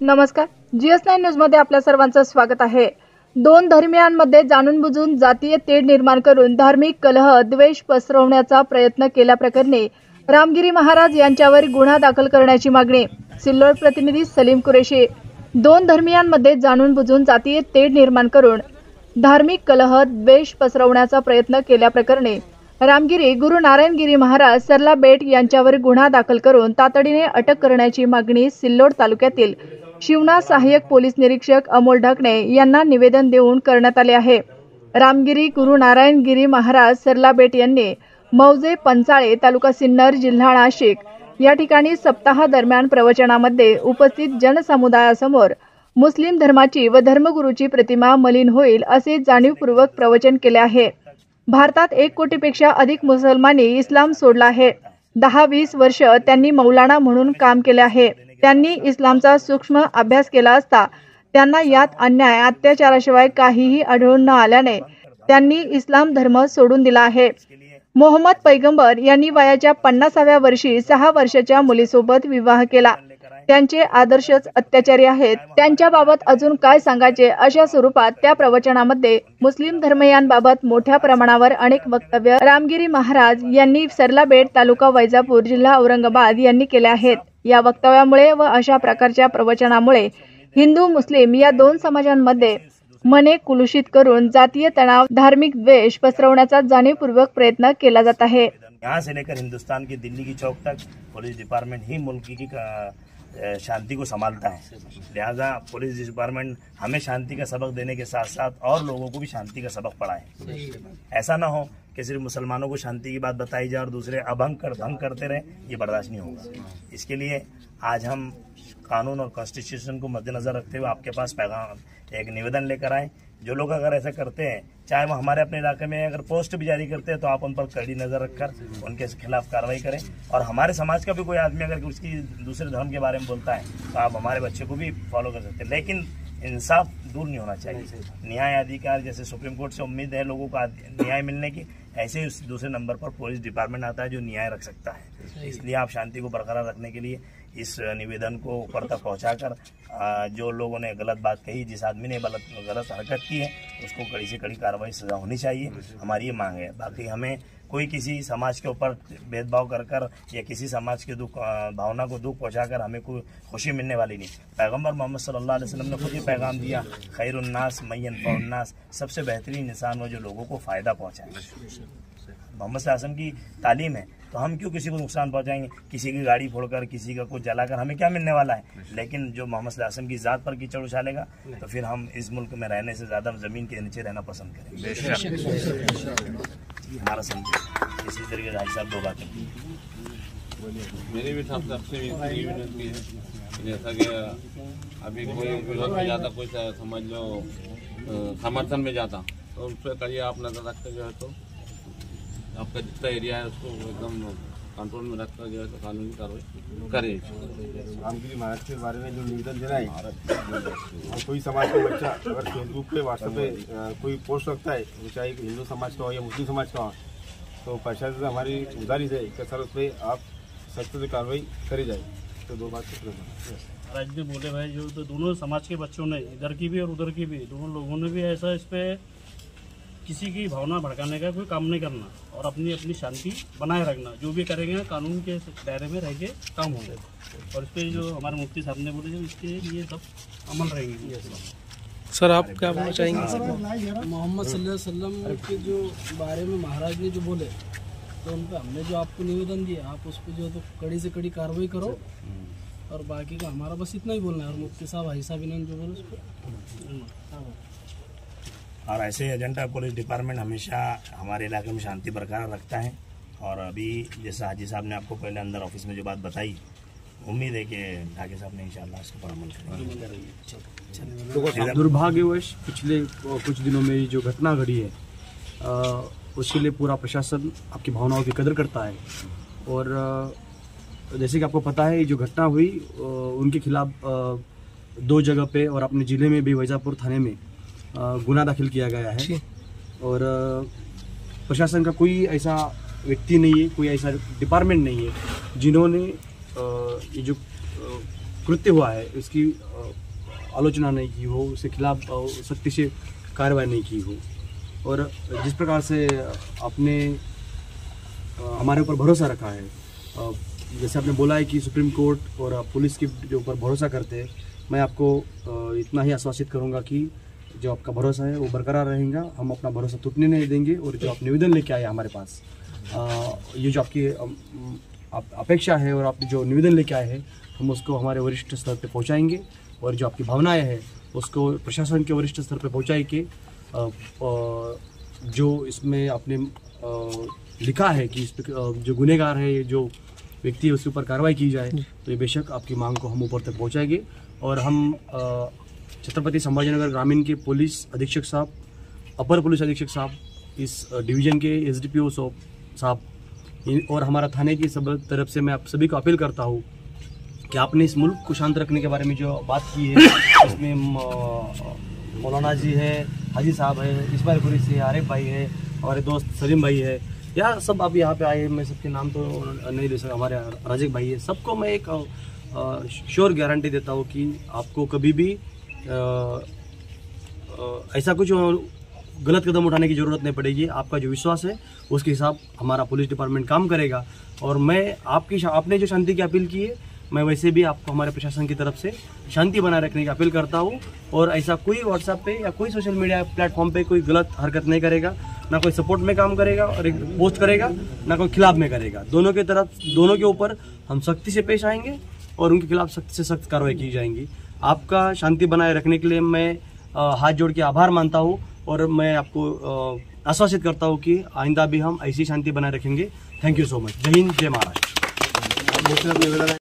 नमस्कार, GS9 news मध्ये आपल्या सर्वांचं स्वागत आहे। दोन धर्मियांमध्ये जाणून बुजून जातीय तेढ निर्माण करून धार्मिक कलह द्वेष पसरवण्याचा प्रयत्न केल्याप्रकरणी रामगिरी महाराज यांच्यावर गुन्हा दाखल करण्याची मागणी। सिल्लोड प्रतिनिधी सलीम कुरेशी। दोन धर्मियांमध्ये जाणून बुजून जातीय तेढ निर्माण करून धार्मिक कलह द्वेष पसरवण्याचा प्रयत्न केल्याप्रकरणी रामगिरी गुरु नारायणगिरी महाराज सरला बेट यांच्यावर गुन्हा दाखल करून तातडीने अटक करण्याची मागणी सिल्लोड तालुक्यातील शिवना सहाय्यक पोलीस निरीक्षक अमोल ढाकणे यांना निवेदन देऊन करण्यात आले आहे। रामगिरी गुरु नारायणगिरी महाराज सरला बेट यांनी मौजे पंचाळे तालुका सिन्नर जिल्हा नाशिक या ठिकाणी सप्ताह दरम्यान प्रवचनामध्ये उपस्थित जनसमुदायासमोर मुस्लिम धर्माची व धर्मगुरूची प्रतिमा मलिन होईल असे जाणीवपूर्वक प्रवचन केले आहे। भारतात 1 कोटीपेक्षा अधिक मुसलमानी इस्लाम सोडला आहे। 10-20 वर्ष त्यांनी मौलाना म्हणून काम केले आहे। त्यांनी इस्लामचा सूक्ष्म अभ्यास केला असता त्यांना यात अन्याय अत्याचाराशिवाय काहीही आढळून न आल्याने त्यांनी इस्लाम धर्म सोडून दिला आहे। मोहम्मद पैगंबर यांनी वयाच्या 50व्या वर्षी 6 वर्षाच्या मुलीसोबत विवाह केला। त्यांचे आदर्शच अत्याचारी आहेत। त्यांच्याबाबत अजून काय सांगायचे अशा स्वरूपात त्या प्रवचनामध्ये मुस्लिम धर्मीयांबाबत मोठ्या प्रमाणावर अनेक वक्तव्य रामगिरी महाराज यांनी सरला बेट तालुका वैजापूर जिल्हा औरंगाबाद यांनी केले आहेत। या वक्तव्यामुळे व अशा प्रकारच्या प्रवचनामुळे हिंदू मुस्लिम या दोन समाजांमध्ये मने कुलुषित करून जातीय तणाव धार्मिक द्वेष पसरवण्याचा जाणीवपूर्वक प्रयत्न केला जात आहे। यहाँ से लेकर हिंदुस्तान की दिल्ली की चौक तक पुलिस डिपार्टमेंट ही मुल्क की शांति को संभालता है। लिहाजा पुलिस डिपार्टमेंट हमें शांति का सबक देने के साथ साथ और लोगों को भी शांति का सबक पढ़ाए। ऐसा ना हो कि सिर्फ मुसलमानों को शांति की बात बताई जाए और दूसरे भंग करते रहे, ये बर्दाश्त नहीं होगा। इसके लिए आज हम कानून और कॉन्स्टिट्यूशन को मद्देनजर रखते हुए आपके पास पैगाम एक निवेदन लेकर आए। जो लोग अगर ऐसा करते हैं, चाहे वो हमारे अपने इलाके में अगर पोस्ट भी जारी करते हैं, तो आप उन पर कड़ी नजर रखकर उनके खिलाफ कार्रवाई करें। और हमारे समाज का भी कोई आदमी अगर उसकी दूसरे धर्म के बारे में बोलता है तो आप हमारे बच्चे को भी फॉलो कर सकते हैं, लेकिन इंसाफ दूर नहीं होना चाहिए। न्याय अधिकार जैसे सुप्रीम कोर्ट से उम्मीद है लोगों को न्याय मिलने की, ऐसे ही दूसरे नंबर पर पुलिस डिपार्टमेंट आता है जो न्याय रख सकता है। इसलिए आप शांति को बरकरार रखने के लिए इस निवेदन को ऊपर तक पहुंचाकर जो लोगों ने गलत बात कही, जिस आदमी ने गलत हरकत की है, उसको कड़ी से कड़ी कार्रवाई सजा होनी चाहिए, हमारी ये मांग है। बाकी हमें कोई किसी समाज के ऊपर भेदभाव कर या किसी समाज के दुख भावना को दुख पहुंचाकर हमें कोई खुशी मिलने वाली नहीं। पैगंबर मोहम्मद सल्लल्लाहु अलैहि वसल्लम ने खुद ही पैगाम दिया, खैरुन्नास मय्यनफउन्नास, सबसे बेहतरीन इंसान वो जो लोगों को फायदा पहुंचाए। मोहम्मद सल्लल्लाहु अलैहि वसल्लम की तालीम है, तो हम क्यों किसी को नुकसान पहुंचाएंगे? किसी की गाड़ी फोड़कर, किसी का कुछ जलाकर हमें क्या मिलने वाला है? लेकिन जो मोहम्मद सल्लल्लाहु अलैहि वसल्लम की जात पर कीचड़ उछालेगा तो फिर हम इस मुल्क में रहने से ज्यादा जमीन के नीचे रहना पसंद करेंगे। हमारा समझे इसी तरीके से भाई साहब 2 बातें मेरे भी साहब सबसे विनती है, जैसा कि अभी कोई विरोध में जाता, कोई समझ लो समर्थन में जाता, तो उस पर करिए आप नजर रखते जो है, तो आपका जितना एरिया है उसको एकदम कंट्रोल में रखकर जो है तो कानूनी कार्रवाई करें। रामगिरी महाराज के बारे में जो निवेदन देना है, और कोई समाज का बच्चा अगर फेसबुक पे व्हाट्सएप पे कोई पोस्ट रखता है, चाहे हिंदू समाज का हो या मुस्लिम समाज का हो, तो प्रशासन से हमारी गुजारिश है कि सर उस पर आप सख्त से कार्रवाई करी जाए। तो 2 बात राज में बोले भाई, जो तो दोनों समाज के बच्चों ने, इधर की भी और उधर की भी, दोनों लोगों ने भी ऐसा इस पर किसी की भावना भड़काने का कोई काम नहीं करना और अपनी अपनी शांति बनाए रखना। जो भी करेंगे कानून के दायरे में रह के काम होंगे। और इस पर जो हमारे मुफ्ती साहब ने बोले, इसके लिए सब अमल रहेंगे। सर आप क्या बोलना चाहेंगे? मोहम्मद सल्लल्लाहु अलैहि वसल्लम के जो बारे में महाराज ने जो बोले, तो उन पर हमने जो आपको निवेदन दिया, आप उस पर जो तो कड़ी से कड़ी कार्रवाई करो। और बाकी का हमारा बस इतना ही बोलना है। और मुफ्ती साहब भाई साहब इन्होंने जो बोले उस पर, और ऐसे एजेंडा पुलिस डिपार्टमेंट हमेशा हमारे इलाके में शांति बरकरार रखता है। और अभी जैसा हाजी साहब ने आपको पहले अंदर ऑफिस में जो बात बताई, उम्मीद है कि ढाके साहब ने इंशाल्लाह इसके पर अमल करेंगे। दुर्भाग्यवश पिछले कुछ दिनों में जो घटना घटी है, उसके लिए पूरा प्रशासन आपकी भावनाओं की कदर करता है। और जैसे कि आपको पता है, जो घटना हुई उनके खिलाफ 2 जगह पे और अपने ज़िले में भी वैजापुर थाने में गुना दाखिल किया गया है। और प्रशासन का कोई ऐसा व्यक्ति नहीं है, कोई ऐसा डिपार्टमेंट नहीं है जिन्होंने ये जो कृत्य हुआ है उसकी आलोचना नहीं की हो, उसके खिलाफ सख्ती से कार्रवाई नहीं की हो। और जिस प्रकार से आपने हमारे ऊपर भरोसा रखा है, जैसे आपने बोला है कि सुप्रीम कोर्ट और पुलिस के ऊपर भरोसा करते हैं, मैं आपको इतना ही आश्वासित करूंगा कि जो आपका भरोसा है वो बरकरार रहेगा। हम अपना भरोसा टूटने नहीं देंगे। और जो आप निवेदन लेके आए हमारे पास, ये जो आपकी अपेक्षा है और आप जो निवेदन लेके आए हैं, हम उसको हमारे वरिष्ठ स्तर पे पहुंचाएंगे। और जो आपकी भावनाएं हैं उसको प्रशासन के वरिष्ठ स्तर पे पहुंचाई के जो इसमें आपने लिखा है कि इस पे जो गुनहगार है, जो व्यक्ति है, उसके ऊपर कार्रवाई की जाए, तो ये बेशक आपकी मांग को हम ऊपर तक पहुंचाएंगे। और हम छत्रपति संभाजीनगर ग्रामीण के पुलिस अधीक्षक साहब, अपर पुलिस अधीक्षक साहब, इस डिवीजन के SDPO साहब और हमारा थाने की सब तरफ से मैं आप सभी को अपील करता हूँ कि आपने इस मुल्क को शांत रखने के बारे में जो बात की है, इसमें मौलाना जी है, हाजी साहब है, इस्माइल कुरैशी है, आरिफ भाई है, हमारे दोस्त सलीम भाई है, या सब आप यहाँ पे आए, मैं सबके नाम तो नहीं ले सकता, हमारे राजिक भाई है, सबको मैं एक श्योर गारंटी देता हूँ कि आपको कभी भी ऐसा कुछ गलत कदम उठाने की ज़रूरत नहीं पड़ेगी। आपका जो विश्वास है उसके हिसाब हमारा पुलिस डिपार्टमेंट काम करेगा। और मैं आपने जो शांति की अपील की है, मैं वैसे भी आपको हमारे प्रशासन की तरफ से शांति बनाए रखने की अपील करता हूँ। और ऐसा कोई व्हाट्सएप पे या कोई सोशल मीडिया प्लेटफॉर्म पे कोई गलत हरकत नहीं करेगा, ना कोई सपोर्ट में काम करेगा और एक पोस्ट करेगा, ना कोई खिलाफ में करेगा। दोनों के ऊपर हम सख्ती से पेश आएंगे और उनके खिलाफ सख्त से सख्त कार्रवाई की जाएंगी। आपका शांति बनाए रखने के लिए मैं हाथ जोड़ के आभार मानता हूँ और मैं आपको आश्वासित करता हूँ कि आइंदा भी हम ऐसी शांति बनाए रखेंगे। Thank you so much. जय हिंद, जय महाराष्ट्र।